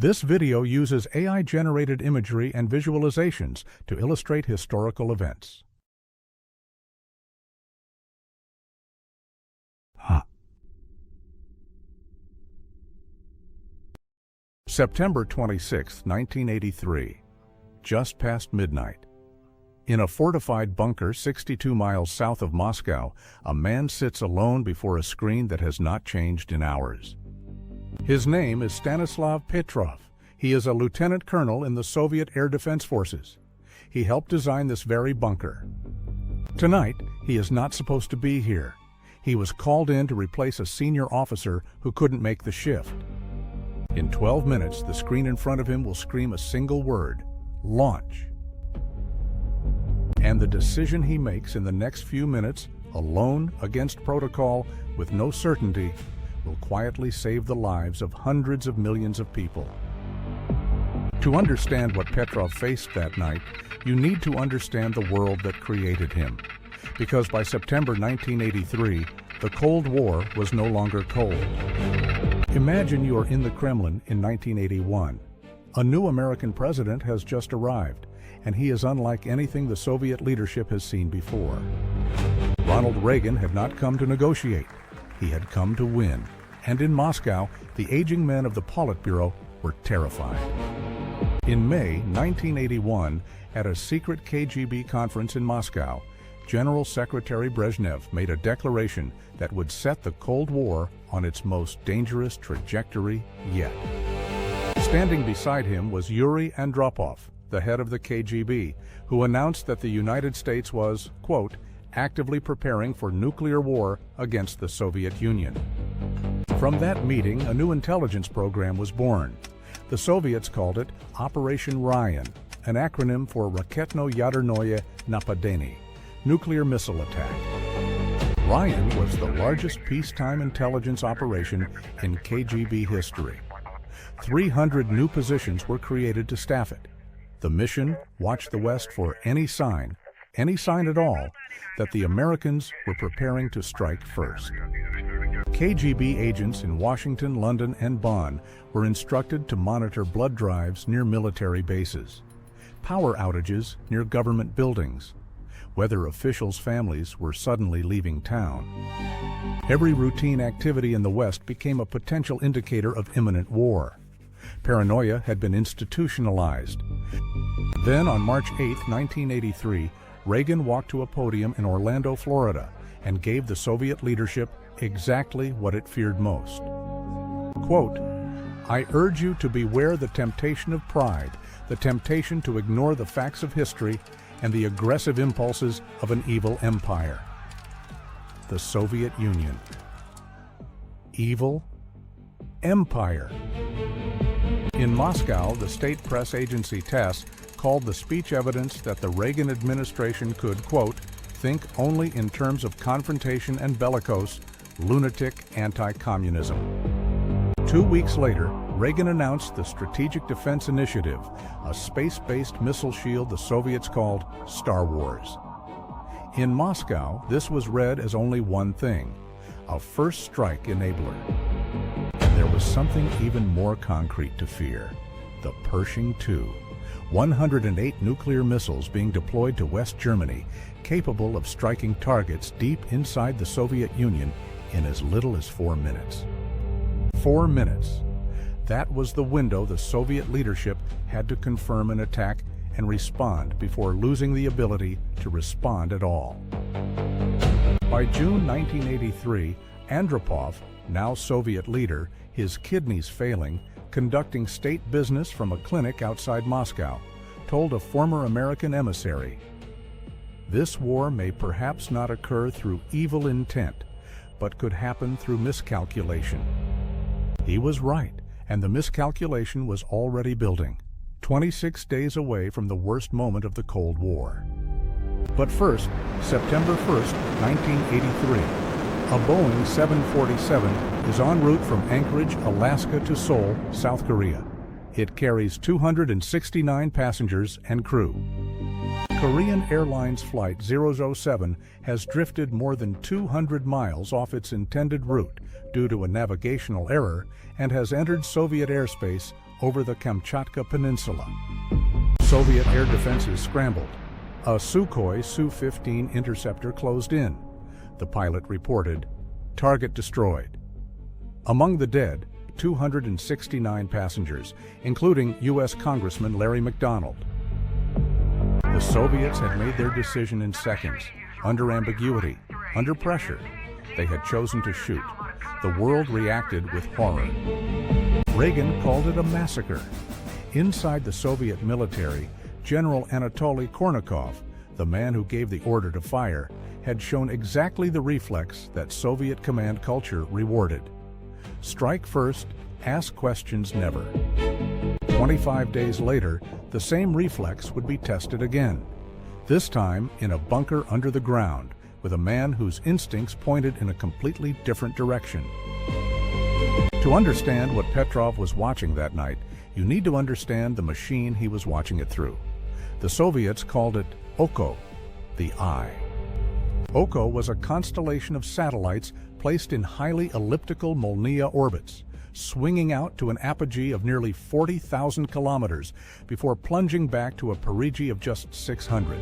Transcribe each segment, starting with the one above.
This video uses AI-generated imagery and visualizations to illustrate historical events. September 26, 1983. Just past midnight. In a fortified bunker 62 miles south of Moscow, a man sits alone before a screen that has not changed in hours. His name is Stanislav Petrov. He is a lieutenant colonel in the Soviet Air Defense Forces. He helped design this very bunker. Tonight, he is not supposed to be here. He was called in to replace a senior officer who couldn't make the shift. In 12 minutes, the screen in front of him will scream a single word: launch. And the decision he makes in the next few minutes, alone against protocol, with no certainty, will quietly save the lives of hundreds of millions of people. To understand what Petrov faced that night, you need to understand the world that created him. Because by September 1983, the Cold War was no longer cold. Imagine you are in the Kremlin in 1981. A new American president has just arrived, and he is unlike anything the Soviet leadership has seen before. Ronald Reagan had not come to negotiate. He had come to win. And in Moscow, the aging men of the Politburo were terrified. In May 1981, at a secret KGB conference in Moscow, General Secretary Brezhnev made a declaration that would set the Cold War on its most dangerous trajectory yet. Standing beside him was Yuri Andropov, the head of the KGB, who announced that the United States was, quote, actively preparing for nuclear war against the Soviet Union. From that meeting, a new intelligence program was born. The Soviets called it Operation Ryan, an acronym for Raketno-Yadernoye Napadenie, nuclear missile attack. Ryan was the largest peacetime intelligence operation in KGB history. 300 new positions were created to staff it. The mission watched the West for any sign at all, that the Americans were preparing to strike first. KGB agents in Washington, London, and Bonn were instructed to monitor blood drives near military bases, power outages near government buildings, whether officials' families were suddenly leaving town. Every routine activity in the West became a potential indicator of imminent war. Paranoia had been institutionalized. Then, on March 8, 1983, Reagan walked to a podium in Orlando, Florida, and gave the Soviet leadership exactly what it feared most. Quote, I urge you to beware the temptation of pride, the temptation to ignore the facts of history, and the aggressive impulses of an evil empire. The Soviet Union. Evil empire. In Moscow, the state press agency TASS called the speech evidence that the Reagan administration could, quote, think only in terms of confrontation and bellicose, lunatic anti-communism. 2 weeks later, Reagan announced the Strategic Defense Initiative, a space-based missile shield the Soviets called Star Wars. In Moscow, this was read as only one thing: a first strike enabler. And there was something even more concrete to fear: the Pershing II, 108 nuclear missiles being deployed to West Germany, capable of striking targets deep inside the Soviet Union in as little as 4 minutes. 4 minutes. That was the window the Soviet leadership had to confirm an attack and respond before losing the ability to respond at all. By June 1983, Andropov, now Soviet leader, his kidneys failing, conducting state business from a clinic outside Moscow, told a former American emissary, "This war may perhaps not occur through evil intent, but could happen through miscalculation." He was right, and the miscalculation was already building, 26 days away from the worst moment of the Cold War. But first, September 1st, 1983, a Boeing 747 is en route from Anchorage, Alaska to Seoul, South Korea. It carries 269 passengers and crew. Korean Airlines Flight 007 has drifted more than 200 miles off its intended route due to a navigational error and has entered Soviet airspace over the Kamchatka Peninsula. Soviet air defenses scrambled. A Sukhoi Su-15 interceptor closed in. The pilot reported, "Target destroyed." Among the dead, 269 passengers, including U.S. Congressman Larry McDonald. The Soviets had made their decision in seconds, under ambiguity, under pressure. They had chosen to shoot. The world reacted with horror. Reagan called it a massacre. Inside the Soviet military, General Anatoly Kornikov, the man who gave the order to fire, had shown exactly the reflex that Soviet command culture rewarded. Strike first, ask questions never. 25 days later, the same reflex would be tested again, this time in a bunker under the ground, with a man whose instincts pointed in a completely different direction. To understand what Petrov was watching that night, you need to understand the machine he was watching it through. The Soviets called it Oko, the eye. Oko was a constellation of satellites placed in highly elliptical Molniya orbits, swinging out to an apogee of nearly 40,000 kilometers before plunging back to a perigee of just 600.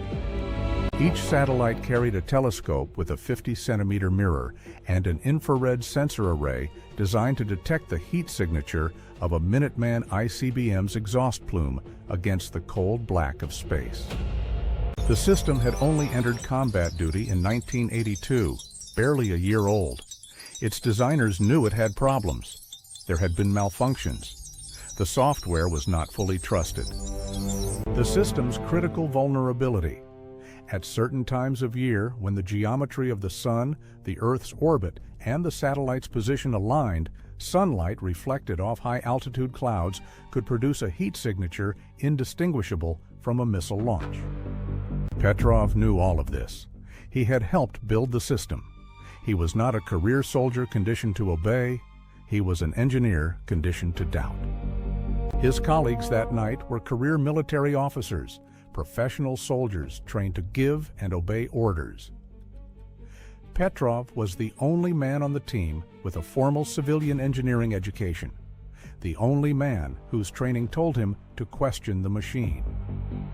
Each satellite carried a telescope with a 50-centimeter mirror and an infrared sensor array designed to detect the heat signature of a Minuteman ICBM's exhaust plume against the cold black of space. The system had only entered combat duty in 1982, barely a year old. Its designers knew it had problems. There had been malfunctions. The software was not fully trusted. The system's critical vulnerability. At certain times of year, when the geometry of the Sun, the Earth's orbit, and the satellite's position aligned, sunlight reflected off high-altitude clouds could produce a heat signature indistinguishable from a missile launch. Petrov knew all of this. He had helped build the system. He was not a career soldier conditioned to obey. He was an engineer conditioned to doubt. His colleagues that night were career military officers, professional soldiers trained to give and obey orders. Petrov was the only man on the team with a formal civilian engineering education, the only man whose training told him to question the machine.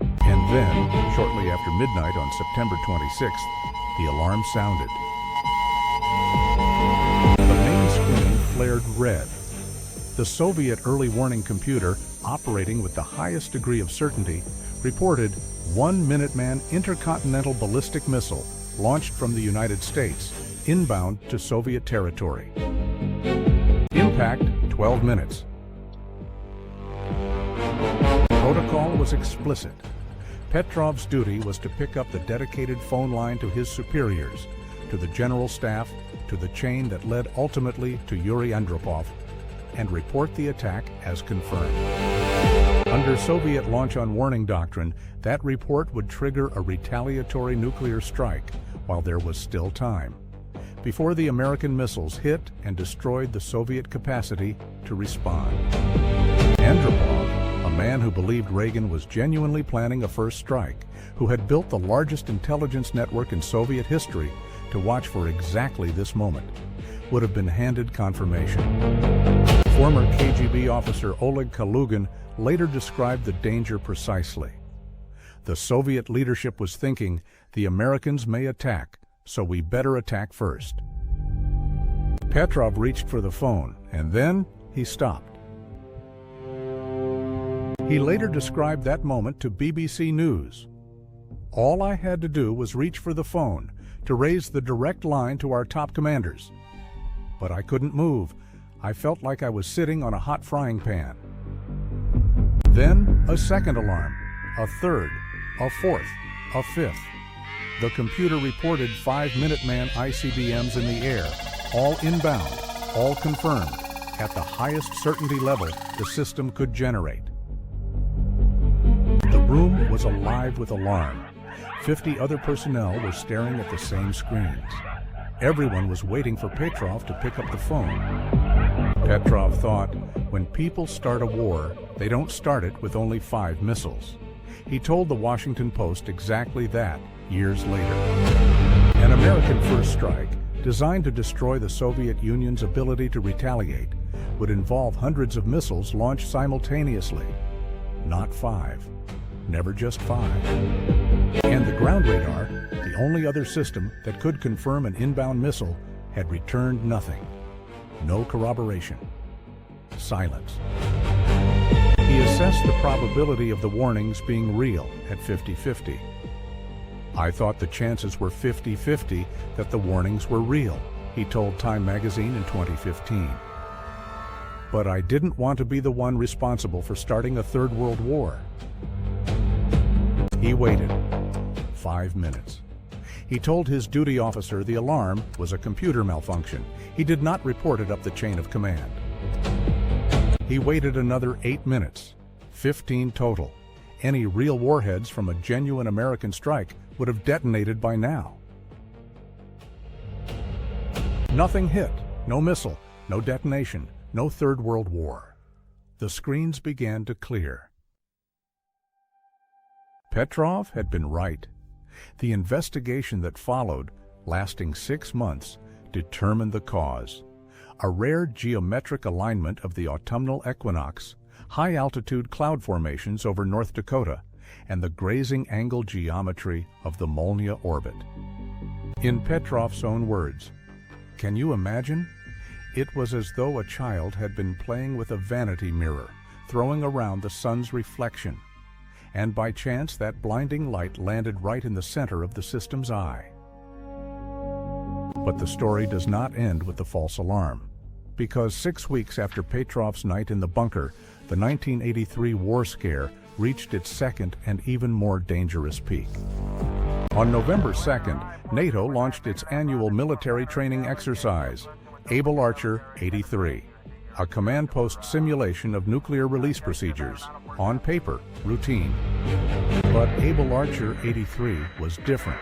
And then, shortly after midnight on September 26th, the alarm sounded. The main screen flared red. The Soviet early warning computer, operating with the highest degree of certainty, reported one Minuteman intercontinental ballistic missile launched from the United States, inbound to Soviet territory. Impact 12 minutes. Protocol was explicit. Petrov's duty was to pick up the dedicated phone line to his superiors, to the general staff, to the chain that led ultimately to Yuri Andropov, and report the attack as confirmed. Under Soviet launch-on-warning doctrine, that report would trigger a retaliatory nuclear strike while there was still time, before the American missiles hit and destroyed the Soviet capacity to respond. Andropov, a man who believed Reagan was genuinely planning a first strike, who had built the largest intelligence network in Soviet history to watch for exactly this moment, would have been handed confirmation. Former KGB officer Oleg Kalugin later described the danger precisely. The Soviet leadership was thinking, the Americans may attack, so we better attack first. Petrov reached for the phone, and then he stopped. He later described that moment to BBC News. All I had to do was reach for the phone to raise the direct line to our top commanders. But I couldn't move. I felt like I was sitting on a hot frying pan. Then a second alarm, a third, a fourth, a fifth. The computer reported 5 Minuteman ICBMs in the air, all inbound, all confirmed, at the highest certainty level the system could generate. The room was alive with alarm. 50 other personnel were staring at the same screens. Everyone was waiting for Petrov to pick up the phone. Petrov thought, when people start a war, they don't start it with only 5 missiles. He told the Washington Post exactly that years later. An American first strike, designed to destroy the Soviet Union's ability to retaliate, would involve hundreds of missiles launched simultaneously. Not 5. Never just 5. And the ground radar, the only other system that could confirm an inbound missile, had returned nothing. No corroboration. Silence. He assessed the probability of the warnings being real at 50-50. I thought the chances were 50-50 that the warnings were real, he told Time magazine in 2015. But I didn't want to be the one responsible for starting a third world war. He waited 5 minutes. He told his duty officer the alarm was a computer malfunction. He did not report it up the chain of command. He waited another 8 minutes, 15 total. Any real warheads from a genuine American strike would have detonated by now. Nothing hit, no missile, no detonation, no Third World War. The screens began to clear. Petrov had been right. The investigation that followed, lasting 6 months, determined the cause. A rare geometric alignment of the autumnal equinox, high-altitude cloud formations over North Dakota, and the grazing angle geometry of the Molniya orbit. In Petrov's own words, "Can you imagine? It was as though a child had been playing with a vanity mirror, throwing around the sun's reflection, and by chance that blinding light landed right in the center of the system's eye." But the story does not end with the false alarm, because 6 weeks after Petrov's night in the bunker, the 1983 war scare reached its second and even more dangerous peak. On November 2nd, NATO launched its annual military training exercise, Able Archer 83, a command post simulation of nuclear release procedures, on paper, routine. But Able Archer 83 was different.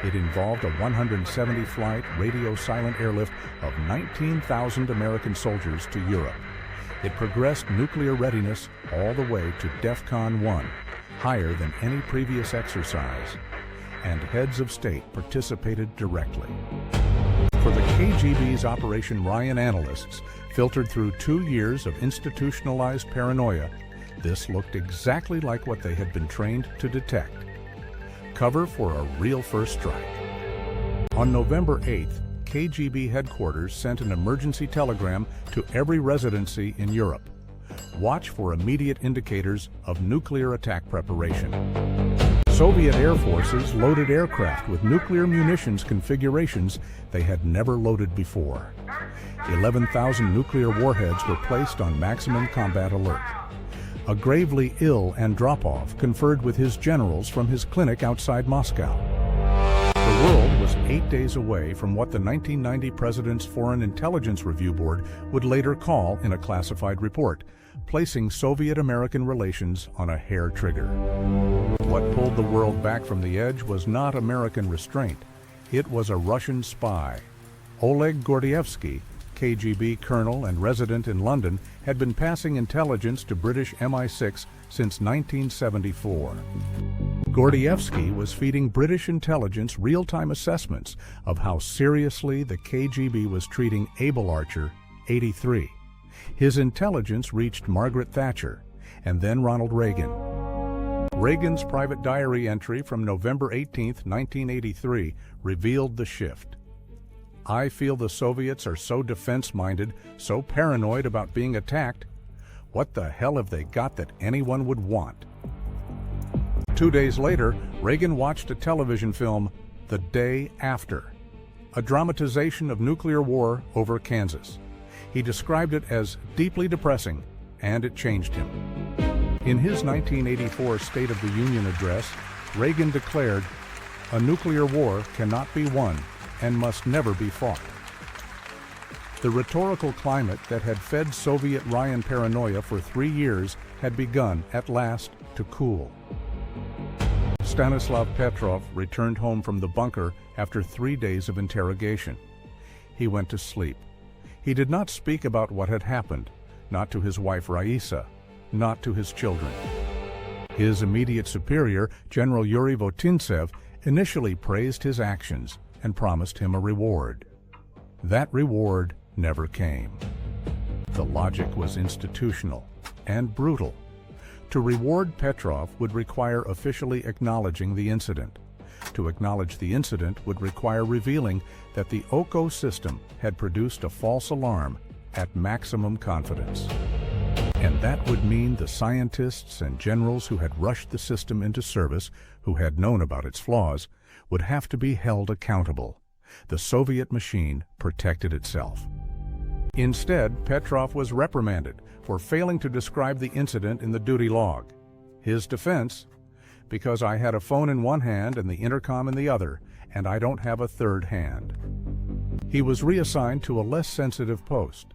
It involved a 170-flight radio-silent airlift of 19,000 American soldiers to Europe. It progressed nuclear readiness all the way to DEFCON 1, higher than any previous exercise, and heads of state participated directly. For the KGB's Operation Ryan analysts, filtered through 2 years of institutionalized paranoia, this looked exactly like what they had been trained to detect. Cover for a real first strike. On November 8th, KGB headquarters sent an emergency telegram to every residency in Europe. Watch for immediate indicators of nuclear attack preparation. Soviet air forces loaded aircraft with nuclear munitions configurations they had never loaded before. 11,000 nuclear warheads were placed on maximum combat alert. A gravely ill Andropov conferred with his generals from his clinic outside Moscow. The world was 8 days away from what the 1990 President's Foreign Intelligence Review Board would later call in a classified report, placing Soviet-American relations on a hair trigger. What pulled the world back from the edge was not American restraint. It was a Russian spy. Oleg Gordievsky, KGB colonel and resident in London, had been passing intelligence to British MI6 since 1974. Gordievsky was feeding British intelligence real-time assessments of how seriously the KGB was treating Able Archer 83. His intelligence reached Margaret Thatcher and then Ronald Reagan. Reagan's private diary entry from November 18, 1983, revealed the shift. "I feel the Soviets are so defense-minded, so paranoid about being attacked. What the hell have they got that anyone would want?" 2 days later, Reagan watched a television film, The Day After, a dramatization of nuclear war over Kansas. He described it as deeply depressing, and it changed him. In his 1984 State of the Union address, Reagan declared, "A nuclear war cannot be won and must never be fought." The rhetorical climate that had fed Soviet Ryan paranoia for 3 years had begun, at last, to cool. Stanislav Petrov returned home from the bunker after 3 days of interrogation. He went to sleep. He did not speak about what had happened, not to his wife Raisa, not to his children. His immediate superior, General Yuri Votintsev, initially praised his actions and promised him a reward. That reward never came. The logic was institutional and brutal. To reward Petrov would require officially acknowledging the incident. To acknowledge the incident would require revealing that the OCO system had produced a false alarm at maximum confidence. And that would mean the scientists and generals who had rushed the system into service, who had known about its flaws, would have to be held accountable. The Soviet machine protected itself. Instead, Petrov was reprimanded for failing to describe the incident in the duty log. His defense: because I had a phone in one hand and the intercom in the other, and I don't have a third hand. He was reassigned to a less sensitive post.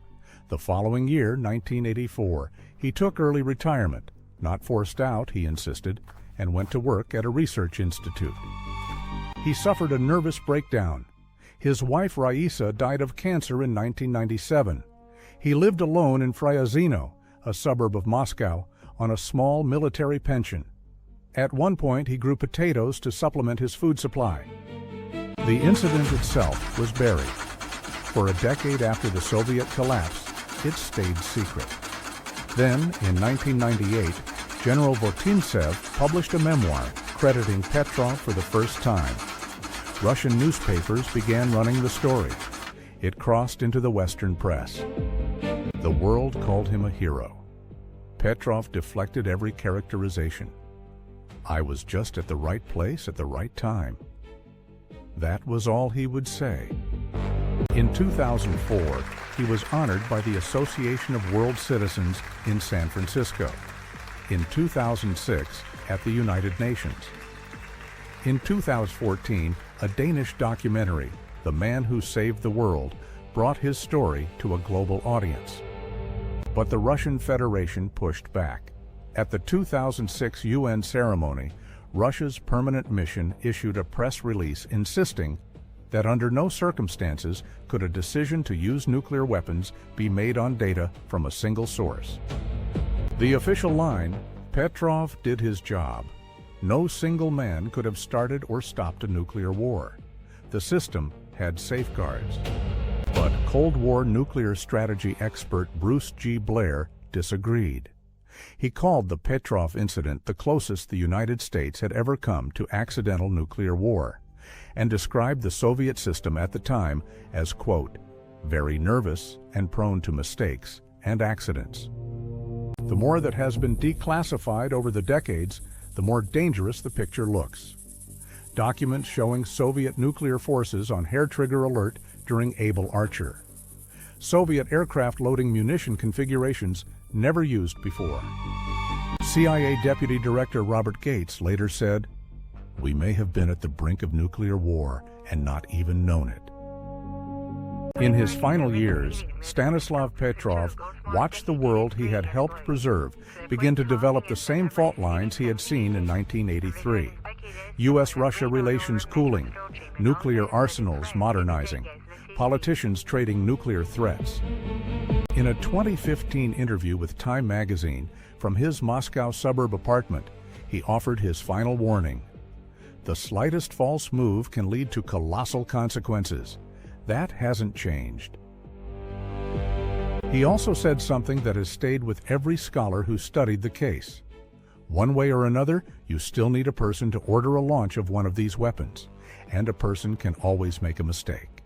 The following year, 1984, he took early retirement, not forced out, he insisted, and went to work at a research institute. He suffered a nervous breakdown. His wife Raisa died of cancer in 1997. He lived alone in Fryazino, a suburb of Moscow, on a small military pension. At one point, he grew potatoes to supplement his food supply. The incident itself was buried. For a decade after the Soviet collapse, it stayed secret. Then, in 1998, General Votintsev published a memoir crediting Petrov for the first time. Russian newspapers began running the story. It crossed into the Western press. The world called him a hero. Petrov deflected every characterization. I was just at the right place at the right time. That was all he would say. In 2004, he was honored by the Association of World Citizens in San Francisco. In 2006, at the United Nations. In 2014, a Danish documentary, The Man Who Saved the World, brought his story to a global audience. But the Russian Federation pushed back. At the 2006 UN ceremony, Russia's permanent mission issued a press release insisting that under no circumstances could a decision to use nuclear weapons be made on data from a single source. The official line: Petrov did his job. No single man could have started or stopped a nuclear war. The system had safeguards. But Cold War nuclear strategy expert Bruce G. Blair disagreed. He called the Petrov incident the closest the United States had ever come to accidental nuclear war, and described the Soviet system at the time as, quote, very nervous and prone to mistakes and accidents. The more that has been declassified over the decades, the more dangerous the picture looks. Documents showing Soviet nuclear forces on hair-trigger alert during Able Archer. Soviet aircraft loading munition configurations never used before. CIA Deputy Director Robert Gates later said, "We may have been at the brink of nuclear war and not even known it." In his final years, Stanislav Petrov watched the world he had helped preserve begin to develop the same fault lines he had seen in 1983. U.S.-Russia relations cooling, nuclear arsenals modernizing, politicians trading nuclear threats. In a 2015 interview with Time magazine from his Moscow suburb apartment, he offered his final warning. The slightest false move can lead to colossal consequences. That hasn't changed. He also said something that has stayed with every scholar who studied the case. One way or another, you still need a person to order a launch of one of these weapons, and a person can always make a mistake.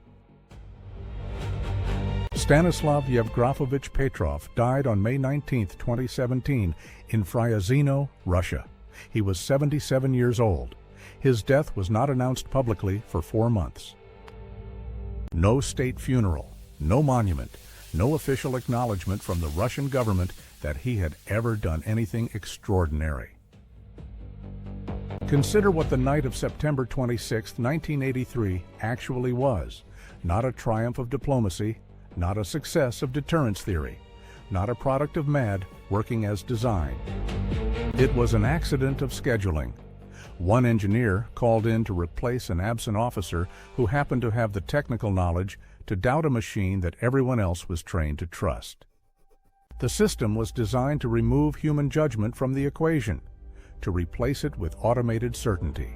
Stanislav Yevgrafovich Petrov died on May 19, 2017, in Fryazino, Russia. He was 77 years old. His death was not announced publicly for 4 months. No state funeral, no monument, no official acknowledgement from the Russian government that he had ever done anything extraordinary. Consider what the night of September 26, 1983 actually was. Not a triumph of diplomacy, not a success of deterrence theory, not a product of MAD working as designed. It was an accident of scheduling. One engineer called in to replace an absent officer who happened to have the technical knowledge to doubt a machine that everyone else was trained to trust. The system was designed to remove human judgment from the equation, to replace it with automated certainty.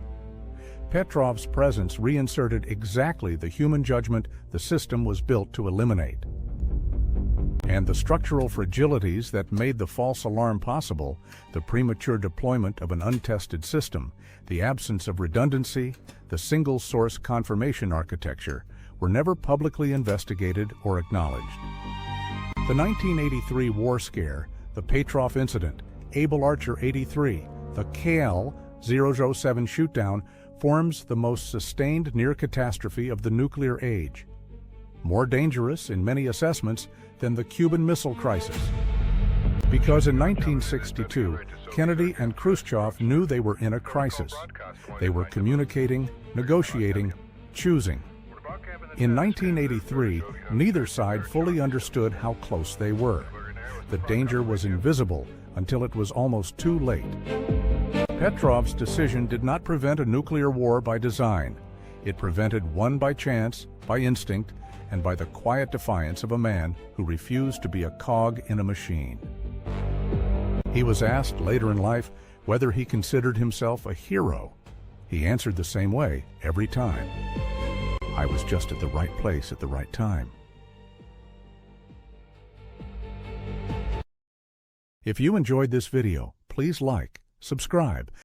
Petrov's presence reinserted exactly the human judgment the system was built to eliminate. And the structural fragilities that made the false alarm possible, the premature deployment of an untested system, the absence of redundancy, the single-source confirmation architecture, were never publicly investigated or acknowledged. The 1983 war scare, the Petrov incident, Able Archer 83, the KL-007 shootdown forms the most sustained near-catastrophe of the nuclear age, more dangerous in many assessments than the Cuban Missile Crisis. Because in 1962, Kennedy and Khrushchev knew they were in a crisis. They were communicating, negotiating, choosing. In 1983, neither side fully understood how close they were. The danger was invisible until it was almost too late. Petrov's decision did not prevent a nuclear war by design. It prevented one by chance, by instinct, and by the quiet defiance of a man who refused to be a cog in a machine. He was asked later in life whether he considered himself a hero. He answered the same way every time. I was just at the right place at the right time. If you enjoyed this video, please like, subscribe,